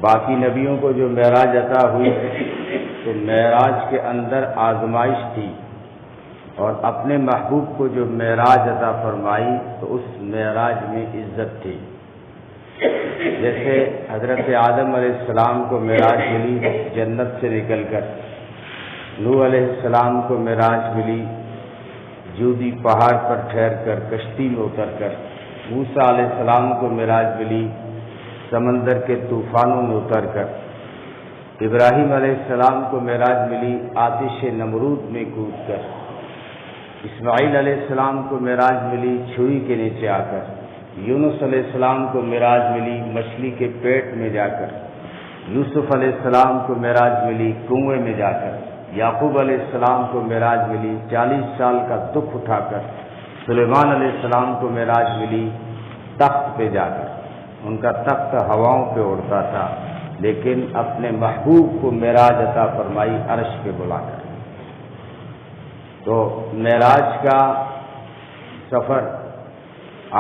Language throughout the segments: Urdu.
باقی نبیوں کو جو معراج عطا ہوئی تو معراج کے اندر آزمائش تھی، اور اپنے محبوب کو جو معراج عطا فرمائی تو اس معراج میں عزت تھی۔ جیسے حضرت آدم علیہ السلام کو معراج ملی جنت سے نکل کر، نوح علیہ السلام کو معراج ملی جودی پہاڑ پر ٹھہر کر کشتی میں اتر کر، موسیٰ علیہ السلام کو معراج ملی سمندر کے طوفانوں میں اتر کر، ابراہیم علیہ السلام کو معراج ملی آتش نمرود میں کود کر، اسماعیل علیہ السلام کو معراج ملی چھری کے نیچے آ کر، یونس علیہ السلام کو معراج ملی مچھلی کے پیٹ میں جا کر، یوسف علیہ السلام کو معراج ملی کنویں میں جا کر، یعقوب علیہ السلام کو معراج ملی 40 سال کا دکھ اٹھا کر، سلیمان علیہ السلام کو معراج ملی تخت پہ جا کر، ان کا تخت ہواؤں پہ اڑتا تھا، لیکن اپنے محبوب کو معراج عطا فرمائی عرش پہ بلا کر۔ تو معراج کا سفر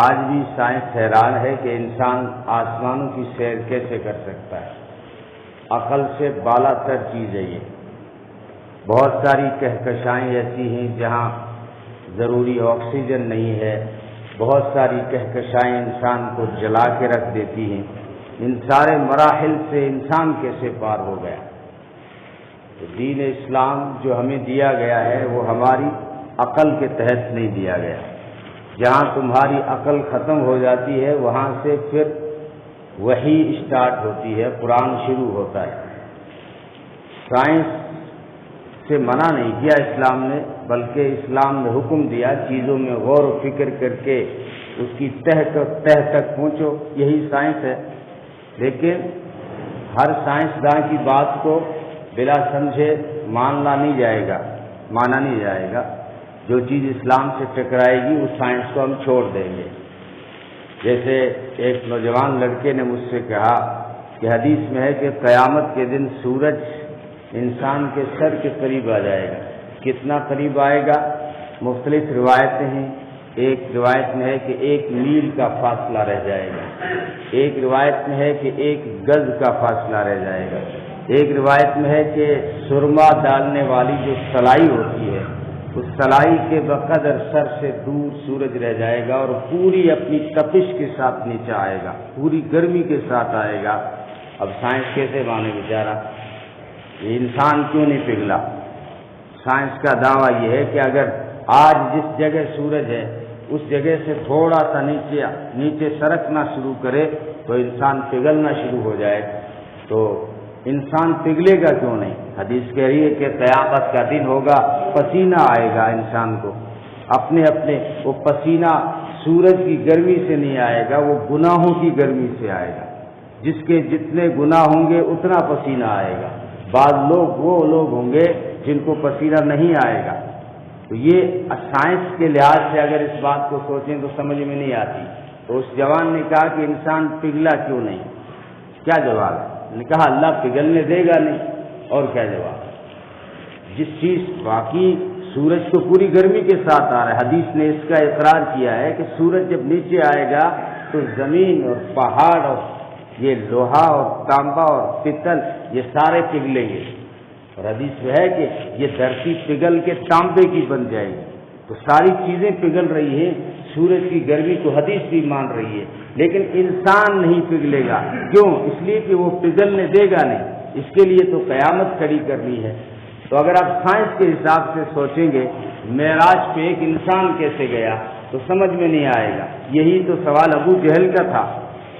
آج بھی سائنس حیران ہے کہ انسان آسمانوں کی سیر کیسے کر سکتا ہے۔ عقل سے بالا تر چیز ہے یہ۔ بہت ساری کہکشائیں ایسی ہیں جہاں ضروری آکسیجن نہیں ہے، بہت ساری کہکشائیں انسان کو جلا کے رکھ دیتی ہیں۔ ان سارے مراحل سے انسان کیسے پار ہو گیا؟ تو دین اسلام جو ہمیں دیا گیا ہے وہ ہماری عقل کے تحت نہیں دیا گیا۔ جہاں تمہاری عقل ختم ہو جاتی ہے وہاں سے پھر وحی اسٹارٹ ہوتی ہے، قرآن شروع ہوتا ہے۔ سائنس سے منع نہیں کیا اسلام نے، بلکہ اسلام نے حکم دیا چیزوں میں غور و فکر کر کے اس کی تہ تک پہنچو، یہی سائنس ہے۔ لیکن ہر سائنسداں کی بات کو بلا سمجھے مانا نہیں جائے گا۔ جو چیز اسلام سے ٹکرائے گی اس سائنس کو ہم چھوڑ دیں گے۔ جیسے ایک نوجوان لڑکے نے مجھ سے کہا کہ حدیث میں ہے کہ قیامت کے دن سورج انسان کے سر کے قریب آ جائے گا۔ کتنا قریب آئے گا؟ مختلف روایتیں ہیں۔ ایک روایت میں ہے کہ 1 میل کا فاصلہ رہ جائے گا، ایک روایت میں ہے کہ 1 گز کا فاصلہ رہ جائے گا، ایک روایت میں ہے کہ سرما ڈالنے والی جو سلائی ہوتی ہے اس سلائی کے بقدر سر سے دور سورج رہ جائے گا، اور پوری اپنی تپش کے ساتھ نیچے آئے گا، پوری گرمی کے ساتھ آئے گا۔ اب سائنس کیسے مانے بیچارہ؟ یہ انسان کیوں نہیں پگھلا؟ سائنس کا دعویٰ یہ ہے کہ اگر آج جس جگہ سورج ہے اس جگہ سے تھوڑا سا نیچے سرکنا شروع کرے تو انسان پگھلنا شروع ہو جائے۔ تو انسان پگھلے گا کیوں نہیں؟ حدیث کہہ رہی ہے کہ قیامت کا دن ہوگا، پسینہ آئے گا انسان کو، اپنے وہ پسینہ سورج کی گرمی سے نہیں آئے گا، وہ گناہوں کی گرمی سے آئے گا۔ جس کے جتنے گناہ ہوں گے اتنا پسینہ آئے گا۔ بعض وہ لوگ ہوں گے جن کو پسینہ نہیں آئے گا۔ تو یہ سائنس کے لحاظ سے اگر اس بات کو سوچیں تو سمجھ میں نہیں آتی۔ تو اس جوان نے کہا کہ انسان پگھلا کیوں نہیں؟ کیا جواب ہے؟ نے کہا اللہ پگھلنے دے گا نہیں، اور کیا جواب؟ جس چیز باقی سورج تو پوری گرمی کے ساتھ آ رہا ہے، حدیث نے اس کا اقرار کیا ہے کہ سورج جب نیچے آئے گا تو زمین اور پہاڑ اور یہ لوہا اور تانبا اور پتل یہ سارے پگھلیں گے، اور حدیث میں ہے کہ یہ دھرتی پگھل کے تانبے کی بن جائے گی۔ تو ساری چیزیں پگھل رہی ہیں، سورج کی گرمی کو حدیث بھی مان رہی ہے، لیکن انسان نہیں پگھلے گا۔ کیوں؟ اس لیے کہ وہ پگھلنے دے گا نہیں، اس کے لیے تو قیامت کھڑی کرنی ہے۔ تو اگر آپ سائنس کے حساب سے سوچیں گے معراج پہ ایک انسان کیسے گیا تو سمجھ میں نہیں آئے گا۔ یہی تو سوال ابو جہل کا تھا۔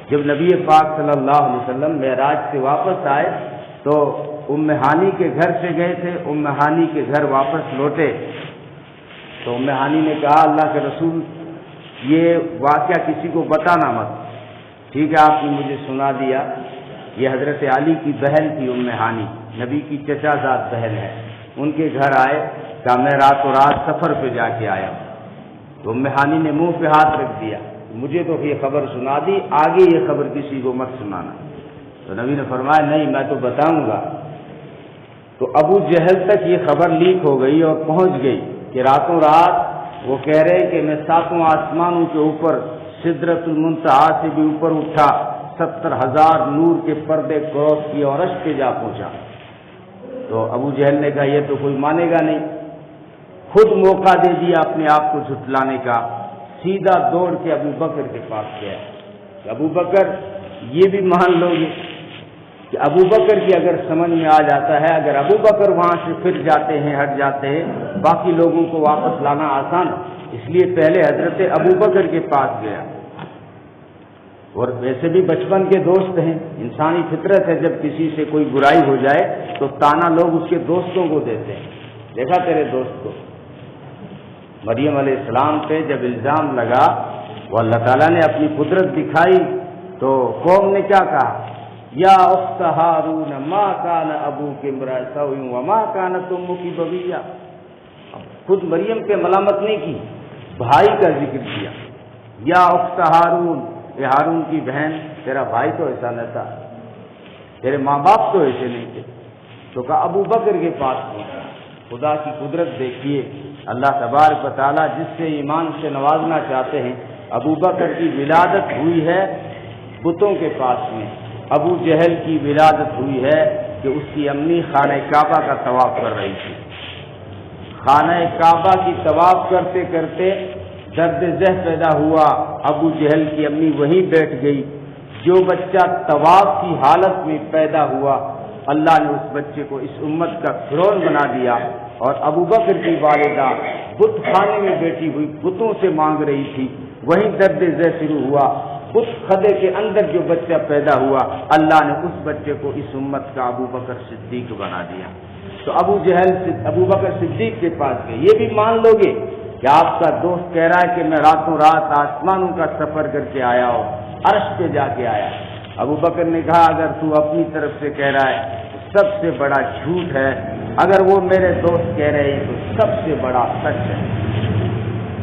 جب نبی پاک صلی اللہ علیہ وسلم معراج سے واپس آئے تو ام ہانی کے گھر سے گئے تھے، ام ہانی کے گھر واپس لوٹے تو ام ہانی نے کہا اللہ کے رسول یہ واقعہ کسی کو بتانا مت۔ ٹھیک ہے، آپ نے مجھے سنا دیا۔ یہ حضرت علی کی بہن تھی ام ہانی، نبی کی چچا زاد بہن ہے۔ ان کے گھر آئے، کہا میں راتوں رات سفر پہ جا کے آیا۔ تو ام ہانی نے منہ پہ ہاتھ رکھ دیا، مجھے تو یہ خبر سنا دی، آگے یہ خبر کسی کو مت سنانا۔ تو نبی نے فرمایا نہیں، میں تو بتاؤں گا۔ تو ابو جہل تک یہ خبر لیک ہو گئی اور پہنچ گئی کہ راتوں رات وہ کہہ رہے کہ میں 7 آسمانوں کے اوپر سدرۃ المنتہا سے بھی اوپر اٹھا، 70,000 نور کے پردے کراس کیے اور عرش پہ جا پہنچا۔ تو ابو جہل نے کہا یہ تو کوئی مانے گا نہیں، خود موقع دے دیا اپنے آپ کو جھٹلانے کا، سیدھا دوڑ کے ابو بکر کے پاس گیا کہ ابو بکر یہ بھی مان لو گے کہ ابو بکر کی اگر سمجھ میں آ جاتا ہے، اگر ابو بکر وہاں سے پھر جاتے ہیں، ہٹ جاتے ہیں، باقی لوگوں کو واپس لانا آسان، اس لیے پہلے حضرت ابو بکر کے پاس گیا۔ اور ویسے بھی بچپن کے دوست ہیں، انسانی فطرت ہے، جب کسی سے کوئی برائی ہو جائے تو تانا لوگ اس کے دوستوں کو دیتے ہیں۔ دیکھا تیرے دوست کو، مریم علیہ السلام پہ جب الزام لگا، وہ اللہ تعالیٰ نے اپنی قدرت دکھائی تو قوم نے کیا کہا؟ یا اخت ہارون ما کان ابوک امرأ سوء وما کانت امک بغیہ۔ خود مریم پہ ملامت نہیں کی، بھائی کا ذکر کیا، یا اخت ہارون، اے ہارون کی بہن، تیرا بھائی تو ایسا نہ تھا، تیرے ماں باپ تو ایسے نہیں تھے۔ تو کہا ابو بکر کے پاس پہنچا۔ خدا کی قدرت دیکھیے، اللہ تبارک و تعالیٰ جس سے ایمان سے نوازنا چاہتے ہیں۔ ابو بکر کی ولادت ہوئی ہے بتوں کے پاس میں، ابو جہل کی ولادت ہوئی ہے کہ اس کی امی خانہ کعبہ کا طواف کر رہی تھی۔ خانہ کعبہ کی طواف کرتے کرتے درد ذہ پیدا ہوا، ابو جہل کی امی وہیں بیٹھ گئی۔ جو بچہ طواف کی حالت میں پیدا ہوا، اللہ نے اس بچے کو اس امت کا فرعون بنا دیا، اور ابو بکر کی والدہ بت خانے میں بیٹھی ہوئی بتوں سے مانگ رہی تھی، وہیں درد ذہ شروع ہوا۔ بت خدے کے اندر جو بچہ پیدا ہوا، اللہ نے اس بچے کو اس امت کا ابو بکر صدیق بنا دیا۔ تو ابو جہل ابو بکر صدیق کے پاس گئے، یہ بھی مان لو گے کہ آپ کا دوست کہہ رہا ہے کہ میں راتوں رات آسمانوں کا سفر کر کے آیا ہوں، عرش پہ جا کے آیا۔ ابو بکر نے کہا اگر تو اپنی طرف سے کہہ رہا ہے تو سب سے بڑا جھوٹ ہے، اگر وہ میرے دوست کہہ رہے ہیں تو سب سے بڑا سچ ہے۔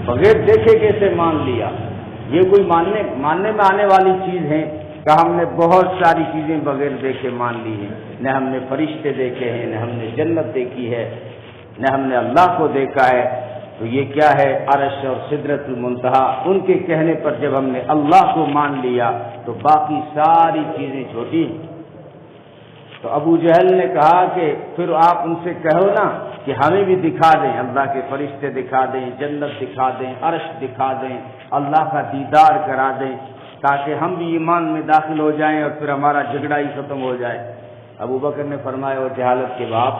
بغیر دیکھے کیسے مان لیا؟ یہ کوئی ماننے میں آنے والی چیز ہے کہ ہم نے بہت ساری چیزیں بغیر دیکھے مان لی ہیں، نہ ہم نے فرشتے دیکھے ہیں، نہ ہم نے جنت دیکھی ہے، نہ ہم نے اللہ کو دیکھا ہے۔ تو یہ کیا ہے؟ عرش اور سدرۃ المنتہا، ان کے کہنے پر جب ہم نے اللہ کو مان لیا تو باقی ساری چیزیں چھوٹی۔ تو ابو جہل نے کہا کہ پھر آپ ان سے کہو نا کہ ہمیں بھی دکھا دیں، اللہ کے فرشتے دکھا دیں، جنت دکھا دیں، عرش دکھا دیں، اللہ کا دیدار کرا دیں، تاکہ ہم بھی ایمان میں داخل ہو جائیں اور پھر ہمارا جھگڑا ہی ختم ہو جائے۔ ابو بکر نے فرمایا وہ جہالت کے باپ،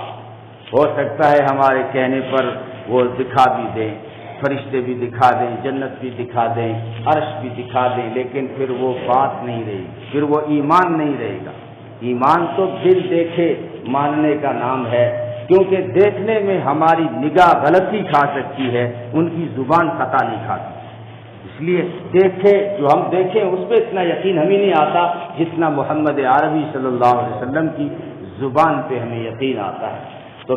ہو سکتا ہے ہمارے کہنے پر وہ دکھا بھی دیں، فرشتے بھی دکھا دیں، جنت بھی دکھا دیں، عرش بھی دکھا دیں، لیکن پھر وہ بات نہیں رہی، پھر وہ ایمان نہیں رہے گا۔ ایمان تو دل دیکھے ماننے کا نام ہے، کیونکہ دیکھنے میں ہماری نگاہ غلطی کھا سکتی ہے، ان کی زبان خطا نہیں کھاتی۔ اس لیے دیکھے جو ہم دیکھیں اس پہ اتنا یقین ہمیں نہیں آتا جتنا محمد عربی صلی اللہ علیہ وسلم کی زبان پہ ہمیں یقین آتا ہے۔ تو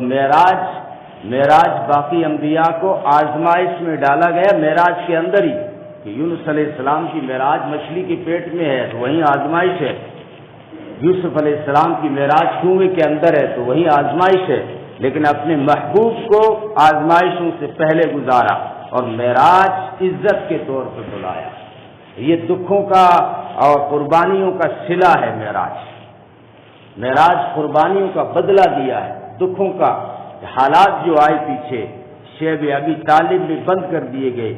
معراج باقی انبیاء کو آزمائش میں ڈالا گیا، معراج کے اندر ہی، کہ یونس علیہ السلام کی معراج مچھلی کے پیٹ میں ہے تو وہیں آزمائش ہے، یوسف علیہ السلام کی معراج کنویں کے اندر ہے تو وہیں آزمائش ہے، لیکن اپنے محبوب کو آزمائشوں سے پہلے گزارا اور معراج عزت کے طور پر بلایا۔ یہ دکھوں کا اور قربانیوں کا صلہ ہے معراج قربانیوں کا بدلہ دیا ہے، دکھوں کا حالات جو آئے پیچھے، شیب ابی طالب میں بند کر دیے گئے،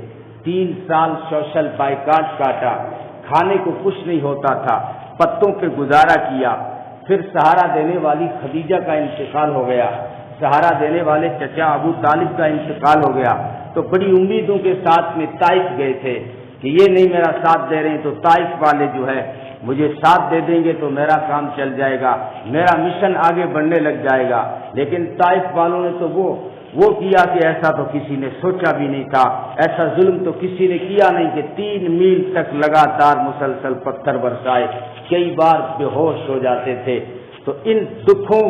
3 سال سوشل بائیکاٹ کاٹا، کھانے کو کچھ نہیں ہوتا تھا، پتوں پہ گزارا کیا، پھر سہارا دینے والی خدیجہ کا انتقال ہو گیا، سہارا دینے والے چچا ابو طالب کا انتقال ہو گیا، تو بڑی امیدوں کے ساتھ میں طائف گئے تھے کہ یہ نہیں میرا ساتھ دے رہے ہیں تو طائف والے جو ہے مجھے ساتھ دے دیں گے تو میرا کام چل جائے گا، میرا مشن آگے بڑھنے لگ جائے گا، لیکن طائف والوں نے تو وہ کیا کہ ایسا تو کسی نے سوچا بھی نہیں تھا، ایسا ظلم تو کسی نے کیا نہیں کہ 3 میل تک لگاتار مسلسل پتھر برسائے، کئی بار بے ہوش ہو جاتے تھے۔ تو ان دکھوں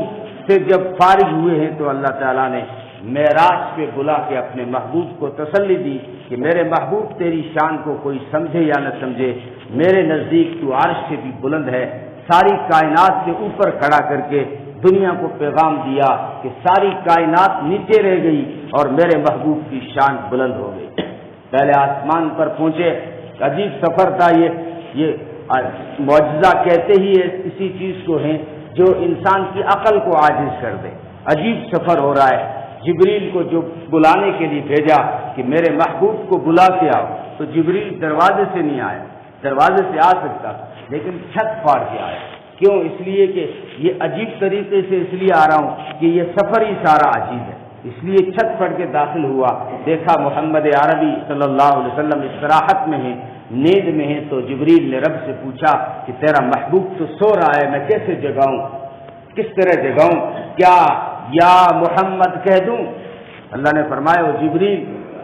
سے جب فارغ ہوئے ہیں تو اللہ تعالیٰ نے معراج پہ بلا کے اپنے محبوب کو تسلی دی کہ میرے محبوب تیری شان کو کوئی سمجھے یا نہ سمجھے، میرے نزدیک تو عرش سے بھی بلند ہے، ساری کائنات سے اوپر کھڑا کر کے دنیا کو پیغام دیا کہ ساری کائنات نیچے رہ گئی اور میرے محبوب کی شان بلند ہو گئی۔ پہلے آسمان پر پہنچے، عجیب سفر تھا یہ معجزہ کہتے ہی اسی چیز کو ہیں جو انسان کی عقل کو عاجز کر دے۔ عجیب سفر ہو رہا ہے، جبریل کو جو بلانے کے لیے بھیجا کہ میرے محبوب کو بلا کے آؤ، تو جبریل دروازے سے نہیں آیا، دروازے سے آ سکتا تھا لیکن چھت پھاڑ کے آیا۔ کیوں؟ اس لیے کہ یہ عجیب طریقے سے اس لیے آ رہا ہوں کہ یہ سفر ہی سارا عجیب ہے، اس لیے چھت پھاڑ کے داخل ہوا، دیکھا محمد عربی صلی اللہ علیہ وسلم استراحت میں ہیں، نیند میں ہیں، تو جبریل نے رب سے پوچھا کہ تیرا محبوب تو سو رہا ہے، میں کیسے جگاؤں، کس طرح جگاؤں، کیا یا محمد کہہ دوں؟ اللہ نے فرمایا وہ جبریل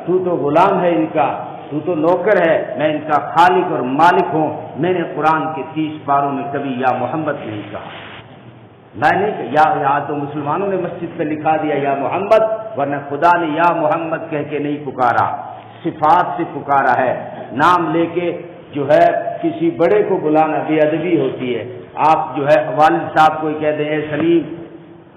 تو تو غلام ہے ان کا، تو تو نوکر ہے، میں ان کا خالق اور مالک ہوں، میں نے قرآن کے 30 پاروں میں کبھی یا محمد نہیں کہا، میں نے یا تو مسلمانوں نے مسجد پہ لکھا دیا یا محمد، ورنہ خدا نے یا محمد کہہ کے نہیں پکارا، صفات سے پکارا ہے۔ نام لے کے جو ہے کسی بڑے کو بلانا بے ادبی ہوتی ہے، آپ جو ہے والد صاحب کو کہہ دیں اے سلیم،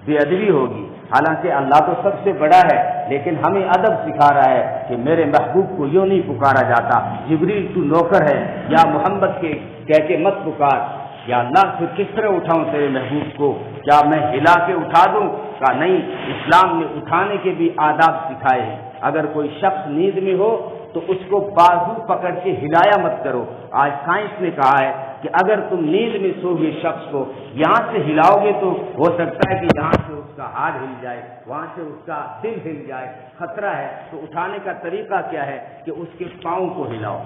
بے ادبی ہوگی، حالانکہ اللہ تو سب سے بڑا ہے، لیکن ہمیں ادب سکھا رہا ہے کہ میرے محبوب کو یوں نہیں پکارا جاتا، جبریل تو نوکر ہے، یا محمد کے کہہ کے مت پکار۔ یا اللہ پھر کس طرح اٹھاؤں تیرے محبوب کو، کیا میں ہلا کے اٹھا دوں؟ کہا نہیں، اسلام نے اٹھانے کے بھی آداب سکھائے ہیں، اگر کوئی شخص نیند میں ہو تو اس کو بازو پکڑ کے ہلایا مت کرو۔ آج سائنس نے کہا ہے کہ اگر تم نیند میں سو ہوئے شخص کو یہاں سے ہلاؤ گے تو ہو سکتا ہے کہ یہاں سے اس کا ہاتھ ہل جائے، وہاں سے اس کا دل ہل جائے، خطرہ ہے۔ تو اٹھانے کا طریقہ کیا ہے کہ اس کے پاؤں کو ہلاؤ۔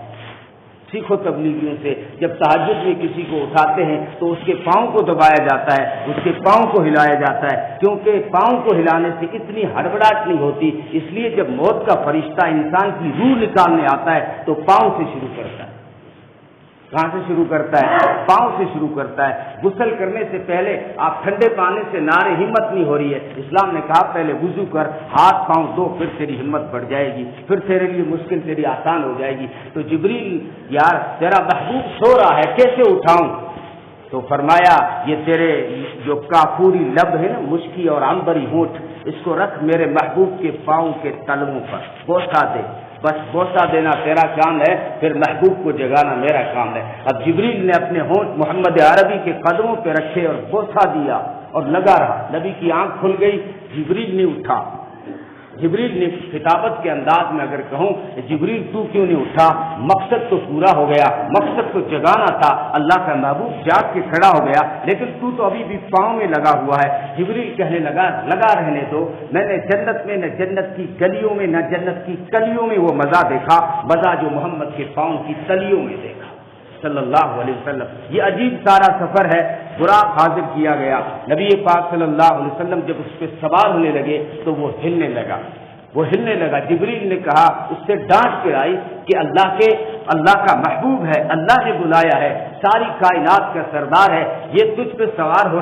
سیکھو تبلیغیوں سے، جب تہجد میں کسی کو اٹھاتے ہیں تو اس کے پاؤں کو دبایا جاتا ہے، اس کے پاؤں کو ہلایا جاتا ہے، کیونکہ پاؤں کو ہلانے سے اتنی ہڑبڑاہٹ نہیں ہوتی، اس لیے جب موت کا فرشتہ انسان کی روح نکالنے آتا ہے تو پاؤں سے شروع کرتا ہے۔ کہاں سے شروع کرتا ہے؟ پاؤں سے شروع کرتا ہے۔ غسل کرنے سے پہلے آپ ٹھنڈے پانی سے نعرے ہمت نہیں ہو رہی ہے، اسلام نے کہا پہلے وضو کر، ہاتھ پاؤں دو، پھر تیری ہمت بڑھ جائے گی، پھر تیرے لیے مشکل تیری آسان ہو جائے گی۔ تو جبریل یار تیرا محبوب سو رہا ہے، کیسے اٹھاؤں؟ تو فرمایا یہ تیرے جو کافوری لب ہے نا، مشکی اور عنبری ہونٹ، اس کو رکھ میرے محبوب کے پاؤں کے تلووں پر، بوسہ دے، بس بوسہ دینا تیرا کام ہے، پھر محبوب کو جگانا میرا کام ہے۔ اب جبریل نے اپنے ہونٹ محمد عربی کے قدموں پہ رکھے اور بوسہ دیا اور لگا رہا، نبی کی آنکھ کھل گئی، جبریل نے اٹھا۔ جبریل نے خطابت کے انداز میں اگر کہوں جبریل تو کیوں نہیں اٹھا، مقصد تو پورا ہو گیا، مقصد تو جگانا تھا، اللہ کا محبوب جاگ کے کھڑا ہو گیا، لیکن تو ابھی بھی پاؤں میں لگا ہوا ہے۔ جبریل کہنے لگا رہنے دو، میں نے جنت میں نہ جنت کی گلیوں میں نہ جنت کی کلیوں میں وہ مزہ دیکھا، مزہ جو محمد کے پاؤں کی تلیوں میں دیکھا صلی اللہ علیہ وسلم۔ یہ عجیب سارا سفر ہے، براق حاضر کیا گیا، نبی پاک صلی اللہ علیہ وسلم جب اس پہ سوار ہونے لگے تو وہ ہلنے لگا۔ جبریل نے کہا، اس سے ڈانٹ کے آئی کہ اللہ کا محبوب ہے، اللہ نے بلایا ہے، ساری کائنات کا سردار ہے، یہ تجھ پہ سوار ہو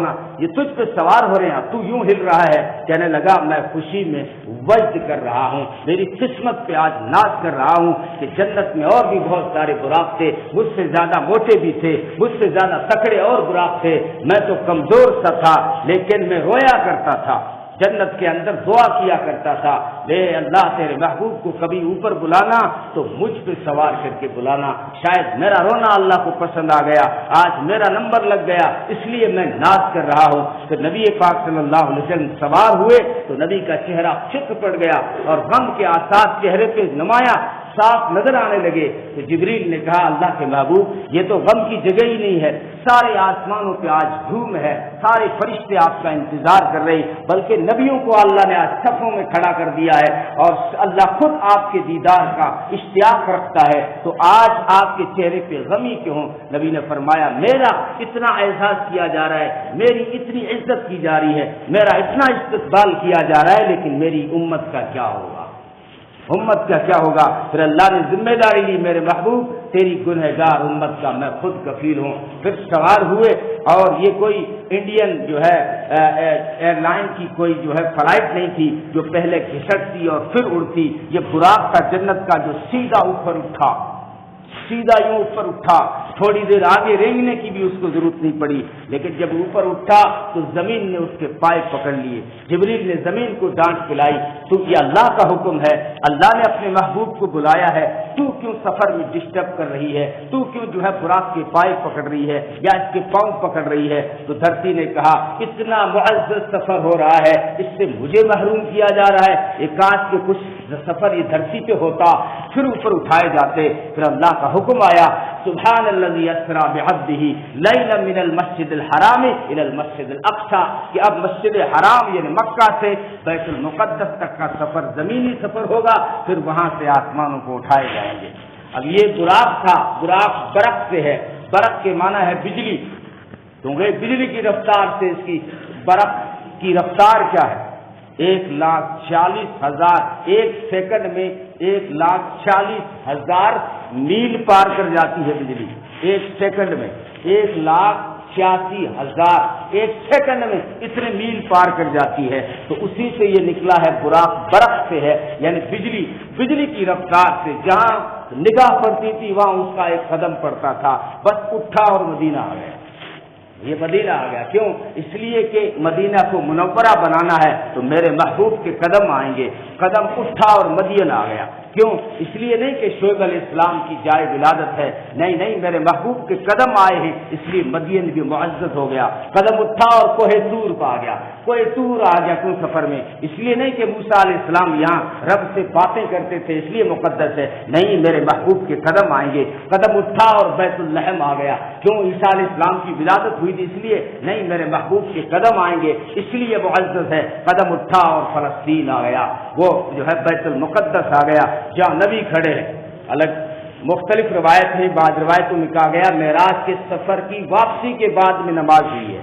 رہے ہیں، تو یوں ہل رہا ہے۔ کہنے لگا میں خوشی میں وجد کر رہا ہوں، میری قسمت پہ آج ناز کر رہا ہوں کہ جنت میں اور بھی بہت سارے براق تھے، مجھ سے زیادہ موٹے بھی تھے، مجھ سے زیادہ تکڑے اور براق تھے، میں تو کمزور سا تھا لیکن میں رویا کرتا تھا، جنت کے اندر دعا کیا کرتا تھا، اے اللہ تیرے محبوب کو کبھی اوپر بلانا تو مجھ پہ سوار کر کے بلانا، شاید میرا رونا اللہ کو پسند آ گیا، آج میرا نمبر لگ گیا، اس لیے میں ناز کر رہا ہوں۔ تو نبی پاک صلی اللہ علیہ وسلم سوار ہوئے تو نبی کا چہرہ خشک پڑ گیا اور غم کے آثار چہرے پہ نمایاں صاف نظر آنے لگے۔ تو جبریل نے کہا اللہ کے محبوب یہ تو غم کی جگہ ہی نہیں ہے، سارے آسمانوں پہ آج دھوم ہے، سارے فرشتے آپ کا انتظار کر رہے، بلکہ نبیوں کو اللہ نے آج صفوں میں کھڑا کر دیا ہے اور اللہ خود آپ کے دیدار کا اشتیاق رکھتا ہے، تو آج آپ کے چہرے پہ غمی کیوں؟ نبی نے فرمایا میرا اتنا اعزاز کیا جا رہا ہے، میری اتنی عزت کی جا رہی ہے، میرا اتنا استقبال کیا جا رہا ہے، لیکن میری امت کا کیا ہوگا؟ پھر اللہ نے ذمہ داری لی، میرے محبوب تیری گنہگار امت کا میں خود کفیل ہوں۔ پھر سوار ہوئے اور یہ کوئی انڈین جو ہے ایئر لائن کی کوئی جو ہے فلائٹ نہیں تھی جو پہلے گھسٹتی اور پھر اڑتی، یہ براق تھا جنت کا جو سیدھا اوپر اٹھا، سیدھا یوں اوپر اٹھا، تھوڑی دیر آگے رینگنے کی بھی اس کو ضرورت نہیں پڑی، لیکن جب اوپر اٹھا تو زمین نے اس کے پائے پکڑ لیے، جبریل نے زمین کو ڈانٹ پلائی، تو یہ اللہ کا حکم ہے، اللہ نے اپنے محبوب کو بلایا ہے، تو کیوں سفر میں ڈسٹرب کر رہی ہے، تو کیوں جو ہے براق کے پائے پکڑ رہی ہے یا اس کے پاؤں پکڑ رہی ہے؟ تو دھرتی نے کہا اتنا معزز سفر ہو رہا ہے، اس سے مجھے محروم کیا جا رہا ہے، ایک کاش کے کچھ سفر یہ دھرتی پہ ہوتا، پھر اوپر اٹھائے جاتے۔ پھر اللہ کا حکم آیا سبحان الذی اسری بعبدہ لیلا من المسجد الحرام الی المسجد الاقصی، کہ اب مسجد حرام یعنی مکہ سے بیت المقدس تک کا سفر زمینی سفر ہوگا، پھر وہاں سے آسمانوں کو اٹھائے جائیں گے۔ اب یہ براق تھا، براق برق سے ہے، برق کے معنی ہے بجلی، کیونکہ بجلی کی رفتار سے اس کی برق کی رفتار کیا ہے؟ 1,40,000 ایک سیکنڈ میں 1,40,000 میل پار کر جاتی ہے بجلی، ایک سیکنڈ میں 1,86,000 ایک سیکنڈ میں اتنے میل پار کر جاتی ہے، تو اسی سے یہ نکلا ہے براق، برق سے ہے یعنی بجلی کی رفتار سے، جہاں نگاہ پڑتی تھی وہاں اس کا ایک قدم پڑتا تھا، بس اٹھا اور مدینہ آ گیا۔ یہ مدینہ آ گیا، کیوں؟ اس لیے کہ مدینہ کو منورہ بنانا ہے تو میرے محبوب کے قدم آئیں گے، قدم اٹھا اور مدینہ آ گیا۔ کیوں؟ اس لیے نہیں کہ شعیب علیہ السلام کی جائے ولادت ہے، نہیں، میرے محبوب کے قدم آئے ہیں، اس لیے مدین بھی معزز ہو گیا، قدم اٹھا اور کوہ طور پہ آ گیا، کوہ طور آ گیا کوئی سفر میں، اس لیے نہیں کہ موسیٰ علیہ السلام یہاں رب سے باتیں کرتے تھے اس لیے مقدس ہے، نہیں، میرے محبوب کے قدم آئیں گے، قدم اٹھا اور بیت اللحم آ گیا، کیوں؟ عیسیٰ علیہ السلام کی ولادت ہوئی تھی اس لیے، نہیں، میرے محبوب کے قدم آئیں گے اس لیے معزز ہے، قدم اٹھا اور فلسطین آ گیا، وہ جو ہے بیت المقدس آ گیا جہاں نبی کھڑے ہیں۔ الگ مختلف روایت ہے، بعض روایتوں میں کہا گیا معراج کے سفر کی واپسی کے بعد میں نماز ہوئی ہے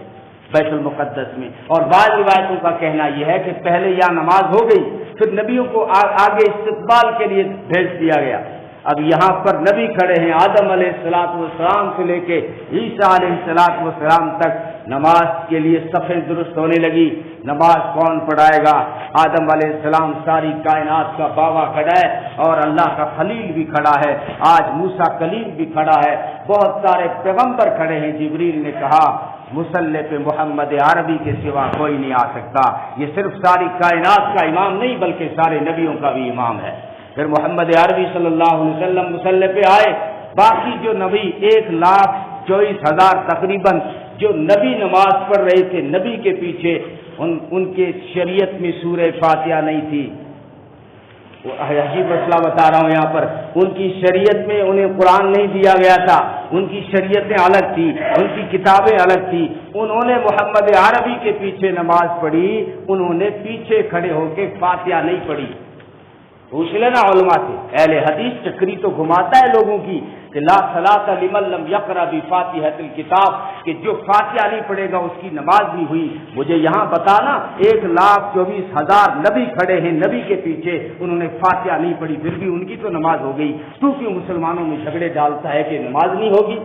بیت المقدس میں، اور بعض روایتوں کا کہنا یہ ہے کہ پہلے یہاں نماز ہو گئی، پھر نبیوں کو آگے استقبال کے لیے بھیج دیا گیا۔ اب یہاں پر نبی کھڑے ہیں، آدم علیہ السلام سے لے کے عیسیٰ علیہ السلام تک نماز کے لیے صفیں درست ہونے لگی۔ نماز کون پڑھائے گا؟ آدم علیہ السلام ساری کائنات کا باوا کھڑا ہے، اور اللہ کا خلیل بھی کھڑا ہے، آج موسیٰ کلیم بھی کھڑا ہے، بہت سارے پیغمبر کھڑے ہیں۔ جبریل نے کہا مصلی پہ محمد عربی کے سوا کوئی نہیں آ سکتا، یہ صرف ساری کائنات کا امام نہیں بلکہ سارے نبیوں کا بھی امام ہے۔ پھر محمد عربی صلی اللہ علیہ وسلم مصلی پہ آئے، باقی جو نبی 1,24,000 تقریباً جو نبی نماز پڑھ رہے تھے نبی کے پیچھے، ان کے شریعت میں سورہ فاتحہ نہیں تھی۔ عجیب مسئلہ بتا رہا ہوں یہاں پر، ان کی شریعت میں انہیں قرآن نہیں دیا گیا تھا، ان کی شریعتیں الگ تھی، ان کی کتابیں الگ تھی، انہوں نے محمد عربی کے پیچھے نماز پڑھی، انہوں نے پیچھے کھڑے ہو کے فاتحہ نہیں پڑھی۔ پوچھ لینا علماء سے، اہل حدیث چکری تو گھماتا ہے لوگوں کی کہ لا صلاۃ لمن لم یقرأ بفاتحۃ الکتاب، کہ جو فاتحہ نہیں پڑھے گا اس کی نماز نہیں ہوئی۔ مجھے یہاں بتانا 1,24,000 نبی کھڑے ہیں نبی کے پیچھے، انہوں نے فاتحہ نہیں پڑھی، پھر بھی ان کی تو نماز ہو گئی، تو کیوں مسلمانوں میں جھگڑے ڈالتا ہے کہ نماز نہیں ہوگی؟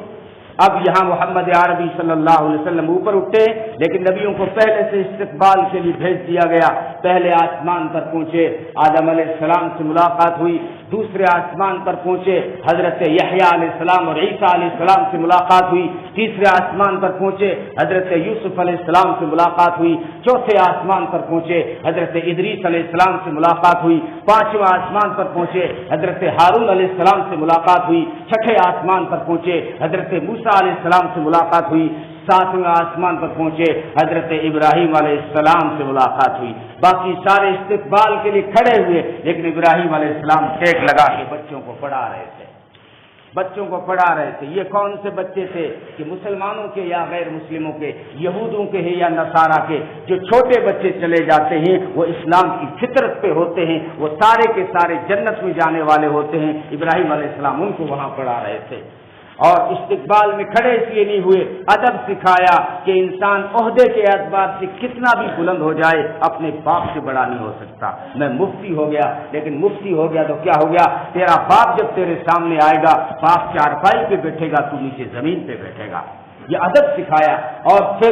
اب یہاں محمد عربی صلی اللہ علیہ وسلم اوپر اٹھے، لیکن نبیوں کو پہلے سے استقبال کے لیے بھیج دیا گیا۔ پہلے آسمان پر پہنچے، آدم علیہ السلام سے ملاقات ہوئی، دوسرے آسمان پر پہنچے، حضرت یحییٰ علیہ السلام اور عیسیٰ علیہ السلام سے ملاقات ہوئی، تیسرے آسمان پر پہنچے، حضرت یوسف علیہ السلام سے ملاقات ہوئی، چوتھے آسمان پر پہنچے، حضرت ادریس علیہ السلام سے ملاقات ہوئی، پانچواں آسمان پر پہنچے، حضرت ہارون علیہ السلام سے ملاقات ہوئی، چھٹے آسمان پر پہنچے، حضرت موسیٰ علیہ السلام سے ملاقات ہوئی، ساتویں آسمان پر پہنچے، حضرت ابراہیم علیہ السلام سے ملاقات ہوئی۔ باقی سارے استقبال کے لیے کھڑے ہوئے، لیکن ابراہیم علیہ السلام ٹیک لگا کے بچوں کو پڑھا رہے تھے، یہ کون سے بچے تھے کہ مسلمانوں کے یا غیر مسلموں کے، یہودوں کے ہیں یا نصارہ کے، جو چھوٹے بچے چلے جاتے ہیں وہ اسلام کی فطرت پہ ہوتے ہیں، وہ سارے کے سارے جنت میں جانے والے ہوتے ہیں۔ ابراہیم علیہ السلام ان کو وہاں پڑھا رہے تھے، اور استقبال میں کھڑے اس لیے نہیں ہوئے، ادب سکھایا کہ انسان عہدے کے اعتبار سے کتنا بھی بلند ہو جائے اپنے باپ سے بڑا نہیں ہو سکتا۔ میں مفتی ہو گیا، لیکن مفتی ہو گیا تو کیا ہو گیا؟ تیرا باپ جب تیرے سامنے آئے گا، باپ چارپائی پہ بیٹھے گا، تو نیچے زمین پہ بیٹھے گا۔ یہ ادب سکھایا، اور پھر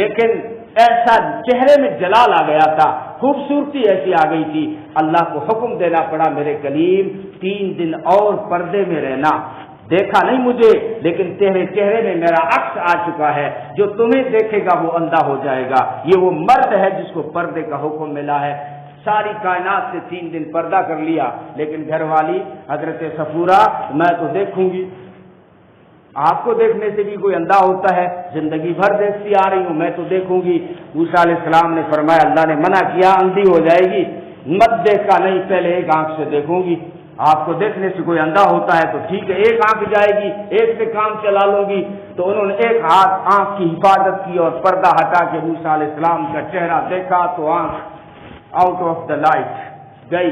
لیکن ایسا چہرے میں جلال آ گیا تھا، خوبصورتی ایسی آ گئی تھی، اللہ کو حکم دینا پڑا میرے کلیم 3 دن اور پردے میں رہنا۔ دیکھا نہیں مجھے، لیکن تیرے چہرے میں میرا عکس آ چکا ہے، جو تمہیں دیکھے گا وہ اندھا ہو جائے گا۔ یہ وہ مرد ہے جس کو پردے کا حکم ملا ہے۔ ساری کائنات سے 3 دن پردہ کر لیا، لیکن گھر والی حضرت صفورہ میں تو دیکھوں گی، آپ کو دیکھنے سے بھی کوئی اندھا ہوتا ہے، زندگی بھر دیکھتی آ رہی ہوں، میں تو دیکھوں گی۔ موسیٰ علیہ السلام نے فرمایا اللہ نے منع کیا اندھی ہو جائے گی، مت دیکھا نہیں، پہلے ایک آنکھ سے دیکھوں گی۔ آپ کو دیکھنے سے کوئی اندھا ہوتا ہے تو ٹھیک ہے، ایک آنکھ جائے گی، ایک سے کام چلا لوں گی۔ تو انہوں نے ایک ہاتھ آنکھ کی حفاظت کی اور پردہ ہٹا کے موسیٰ علیہ السلام کا چہرہ دیکھا تو آنکھ آؤٹ آف دا لائٹ گئی،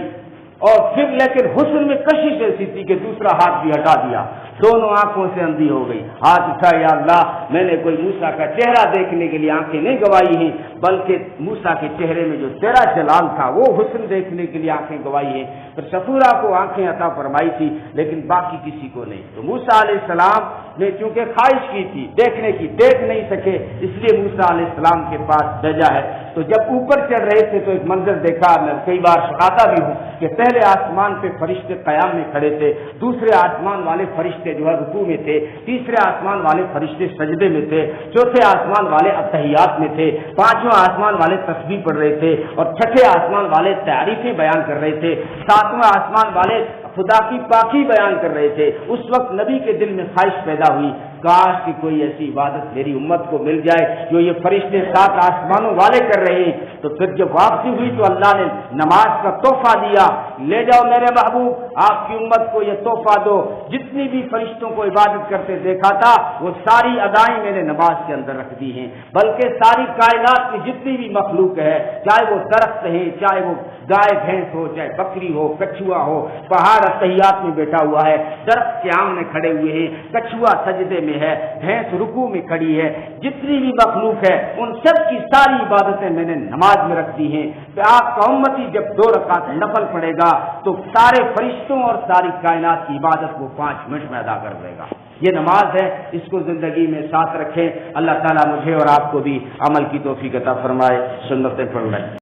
اور پھر لیکن حسن میں کشش ایسی تھی کہ دوسرا ہاتھ بھی ہٹا دیا، دونوں آنکھوں سے اندھی ہو گئی۔ ہاتھ اٹھا، یا اللہ میں نے کوئی موسیٰ کا چہرہ دیکھنے کے لیے آنکھیں نہیں گوائی ہیں، بلکہ موسیٰ کے چہرے میں جو تیرا جلال تھا وہ حسن دیکھنے کے لیے آنکھیں گوائی ہیں۔ پھر صفورہ کو آنکھیں عطا فرمائی تھی، لیکن باقی کسی کو نہیں۔ تو موسیٰ علیہ السلام نے چونکہ خواہش کی تھی دیکھنے کی، دیکھ نہیں سکے، اس لیے موسیٰ علیہ السلام کے پاس بھیجا ہے۔ تو جب اوپر چڑھ رہے تھے تو ایک منظر دیکھا، میں کئی بار سناتا بھی ہوں کہ پہلے آسمان پہ فرشتے قیام میں کھڑے تھے، دوسرے آسمان والے فرشتے جو ہے رکوع میں تھے، تیسرے آسمان والے فرشتے سجدے میں تھے، چوتھے آسمان والے اتحیات میں تھے، پانچواں آسمان والے تسبیح پڑھ رہے تھے، اور چھٹے آسمان والے تعریفیں بیان کر رہے تھے، ساتواں آسمان والے خدا کی پاکی بیان کر رہے تھے۔ اس وقت نبی کے دل میں خواہش پیدا ہوئی، کاش کہ کوئی ایسی عبادت میری امت کو مل جائے جو یہ فرشتے 7 آسمانوں والے کر رہے ہیں۔ تو پھر جب واپسی ہوئی تو اللہ نے نماز کا تحفہ دیا، لے جاؤ میرے محبوب آپ کی امت کو یہ تحفہ دو، جتنی بھی فرشتوں کو عبادت کرتے دیکھا تھا وہ ساری ادائیں میں نے نماز کے اندر رکھ دی ہیں، بلکہ ساری کائنات میں جتنی بھی مخلوق ہے، چاہے وہ درخت ہے، چاہے وہ گائے بھینس ہو، چاہے بکری ہو، کچھوا ہو، پہاڑ اتحیات میں بیٹھا ہوا ہے، درخت قیام میں کھڑے ہوئے ہیں، کچھوا سجدے میں ہے، بھینس رکوع میں کھڑی ہے، جتنی بھی مخلوق ہے ان سب کی ساری عبادتیں میں نے نماز میں رکھ دی ہیں۔ کہ آپ کا امتی جب 2 رکعت نفل پڑے گا تو سارے فرشتوں اور ساری کائنات کی عبادت کو 5 منٹ میں ادا کر دے گا۔ یہ نماز ہے، اس کو زندگی میں ساتھ رکھیں۔ اللہ تعالیٰ مجھے اور آپ کو بھی عمل کی توفیق عطا فرمائے۔ سنتیں پڑھ لیں۔